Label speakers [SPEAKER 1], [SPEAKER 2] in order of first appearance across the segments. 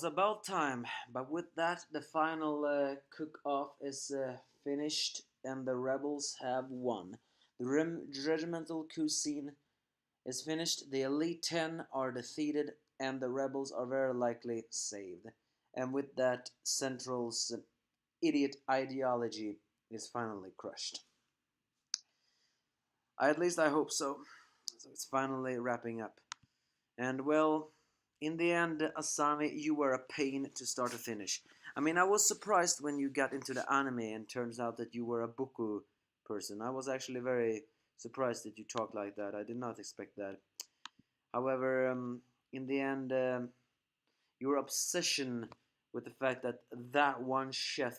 [SPEAKER 1] about time, but with that, the final cook-off is finished and the rebels have won. The regimental cuisine is finished, the Elite 10 are defeated, and the rebels are very likely saved. And with that, Central's idiot ideology is finally crushed. At least I hope so. So it's finally wrapping up. And well, in the end, Asami, you were a pain to start to finish. I mean, I was surprised when you got into the anime and turns out that you were a Boku person. I was actually very surprised that you talked like that. I did not expect that. However, in the end, your obsession with the fact that that one chef,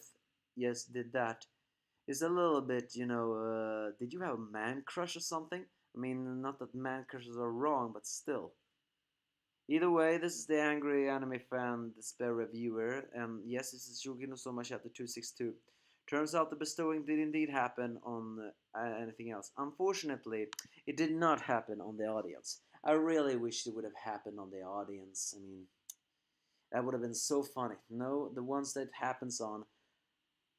[SPEAKER 1] yes, did that, is a little bit, did you have a man crush or something? I mean, not that man crushes are wrong, but still. Either way, this is the Angry Anime Fan Despair Reviewer, and yes, this is Shokugeki Soma chapter 262. Turns out the bestowing did indeed happen on anything else. Unfortunately, it did not happen on the audience. I really wish it would have happened on the audience. I mean, that would have been so funny. No, the ones that happens on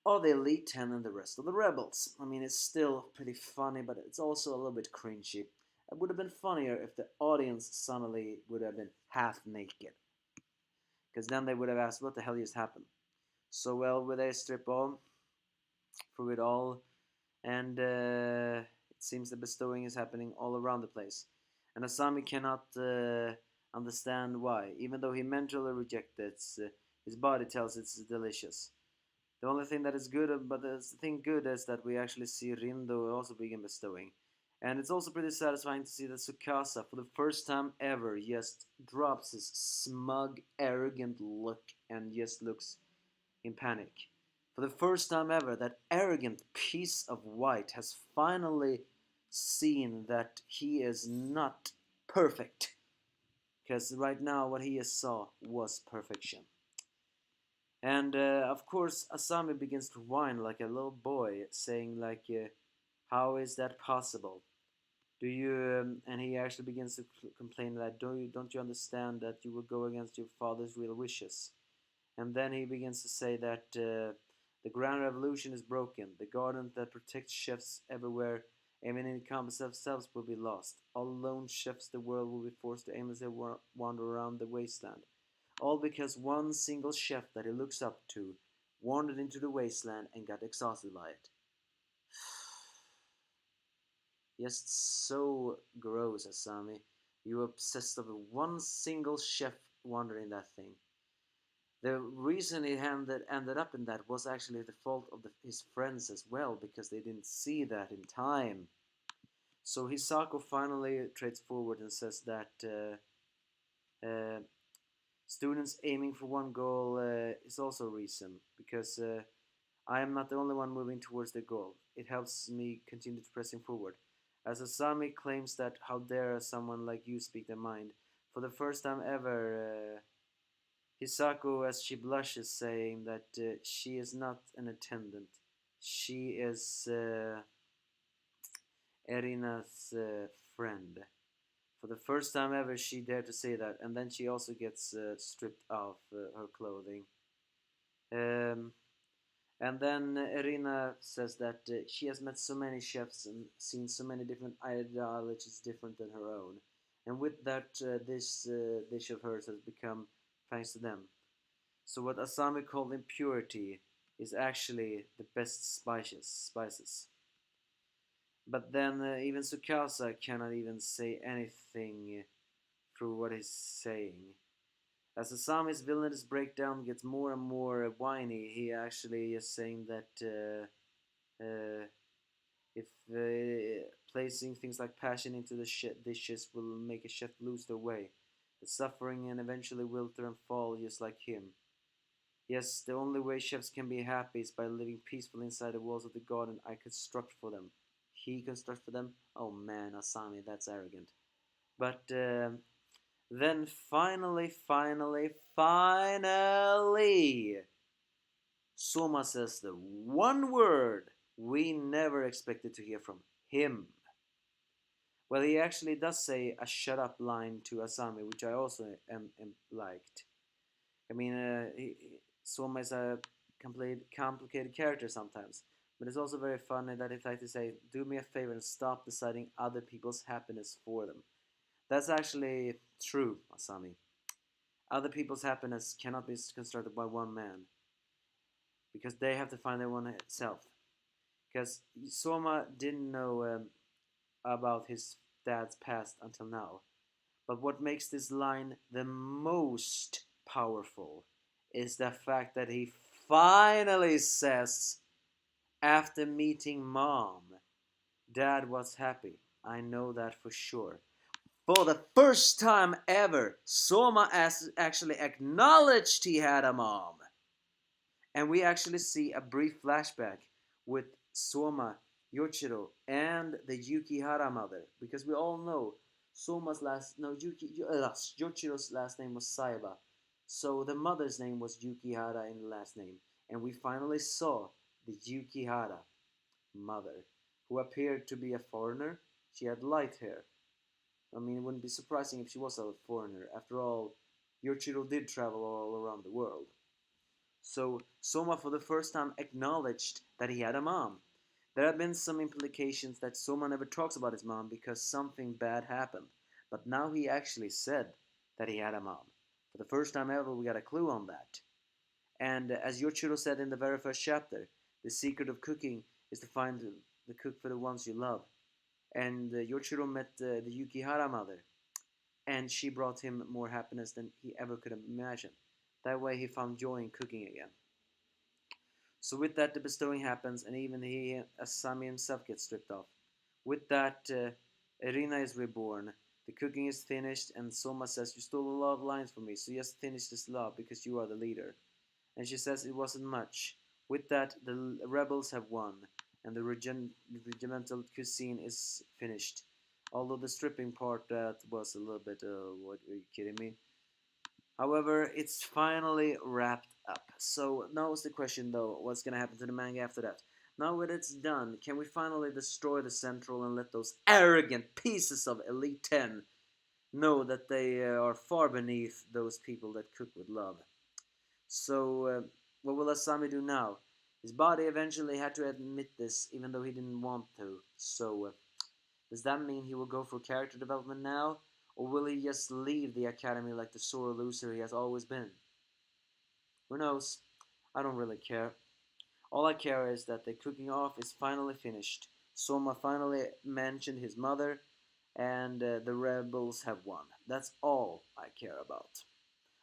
[SPEAKER 1] are the Elite 10 and the rest of the Rebels. I mean, it's still pretty funny, but it's also a little bit cringy. It would have been funnier if the audience suddenly would have been half naked. Because then they would have asked, what the hell just happened? So, well, with a strip on through it all, and it seems the bestowing is happening all around the place. And Asami cannot understand why, even though he mentally rejects it, his body tells it's delicious. The only thing that is good, but the thing good is that we actually see Rindo also begin bestowing. And it's also pretty satisfying to see that Tsukasa, for the first time ever, just drops his smug, arrogant look and just looks in panic. For the first time ever, that arrogant piece of white has finally seen that he is not perfect. Because right now, what he saw was perfection. And of course, Asami begins to whine like a little boy, saying like, "How is that possible? Do you?" And he actually begins to complain that, "Don't you understand that you will go against your father's real wishes?" And then he begins to say that the grand revolution is broken. The garden that protects chefs everywhere, aiming in combat themselves, will be lost. All lone chefs the world will be forced to aimlessly wander around the wasteland. All because one single chef that he looks up to wandered into the wasteland and got exhausted by it. Just so gross, Asami. You obsessed over one single chef wandering that thing. The reason it ended up in that was actually the fault of his friends as well, because they didn't see that in time. So Hisako finally trades forward and says that students aiming for one goal is also a reason, because I am not the only one moving towards the goal. It helps me continue to pressing forward. As Asami claims that, how dare someone like you speak their mind, for the first time ever, Hisako, as she blushes, saying that she is not an attendant. She is Erina's friend. For the first time ever, she dared to say that, and then she also gets stripped of her clothing. And then Irina says that she has met so many chefs and seen so many different ideologies different than her own. And with that, this dish of hers has become thanks to them. So what Asami called impurity is actually the best spices. But then even Tsukasa cannot even say anything through what he's saying. As Asami's villainous breakdown gets more and more whiny, he actually is saying that if placing things like passion into the dishes will make a chef lose their way, the suffering and eventually wilter and fall just like him. Yes, the only way chefs can be happy is by living peacefully inside the walls of the garden I construct for them. He construct for them? Oh man, Asami, that's arrogant. But then finally, Soma says the one word we never expected to hear from him. Well, he actually does say a shut up line to Asami, which I also liked. I mean, Soma is a complicated character sometimes, but it's also very funny that he tried to say, "Do me a favor and stop deciding other people's happiness for them." That's actually true, Asami. Other people's happiness cannot be constructed by one man because they have to find their own self. Because Soma didn't know about his dad's past until now. But what makes this line the most powerful is the fact that he finally says, after meeting mom, Dad was happy. I know that for sure. For the first time ever, Soma actually acknowledged he had a mom. And we actually see a brief flashback with Soma, Yoshiro, and the Yukihara mother, because we all know Soma's last no Yoshiro's last name was Saiba, so the mother's name was Yukihara in the last name, and we finally saw the Yukihara mother, who appeared to be a foreigner. She had light hair. I mean, it wouldn't be surprising if she was a foreigner. After all, Yoshiro did travel all around the world. So Soma for the first time acknowledged that he had a mom. There have been some implications that Soma never talks about his mom because something bad happened. But now he actually said that he had a mom. For the first time ever, we got a clue on that. And as Yoshiro said in the very first chapter, the secret of cooking is to find the cook for the ones you love. And Yoshiro met the Yukihara mother, and she brought him more happiness than he ever could have imagined. That way, he found joy in cooking again. So with that, the bestowing happens, and even he, Asami himself, gets stripped off. With that, Irina is reborn. The cooking is finished, and Soma says, "You stole a lot of lines from me, so just finish this love because you are the leader." And she says it wasn't much. With that, the rebels have won, and the regimental cuisine is finished. Although the stripping part that was a little bit, what are you kidding me? However, it's finally wrapped up. So now is the question though, what's gonna happen to the manga after that? Now that it's done, can we finally destroy the Central and let those arrogant pieces of Elite 10 know that they are far beneath those people that cook with love? So, what will Asami do now? His body eventually had to admit this, even though he didn't want to. So, does that mean he will go for character development now? Or will he just leave the academy like the sore loser he has always been? Who knows? I don't really care. All I care is that the cooking off is finally finished. Soma finally mentioned his mother, and the rebels have won. That's all I care about.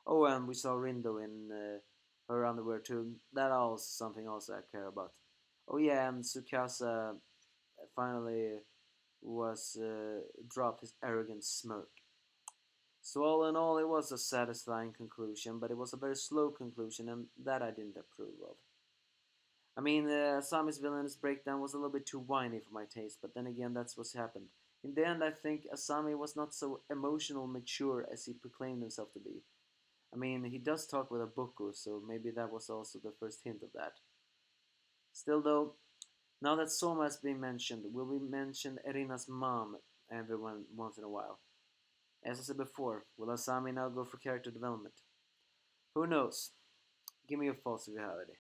[SPEAKER 1] Oh, and we saw Rindo in her underwear too. That also something else I care about. Oh yeah, and Tsukasa finally was dropped his arrogant smirk. So all in all, it was a satisfying conclusion, but it was a very slow conclusion, and that I didn't approve of. I mean, Asami's villainous breakdown was a little bit too whiny for my taste, but then again, that's what's happened. In the end, I think Asami was not so emotional mature as he proclaimed himself to be. I mean, he does talk with a buku, so maybe that was also the first hint of that. Still, though, now that Soma has been mentioned, will we mention Erina's mom everyone once in a while? As I said before, will Asami now go for character development? Who knows? Give me your thoughts if you have any.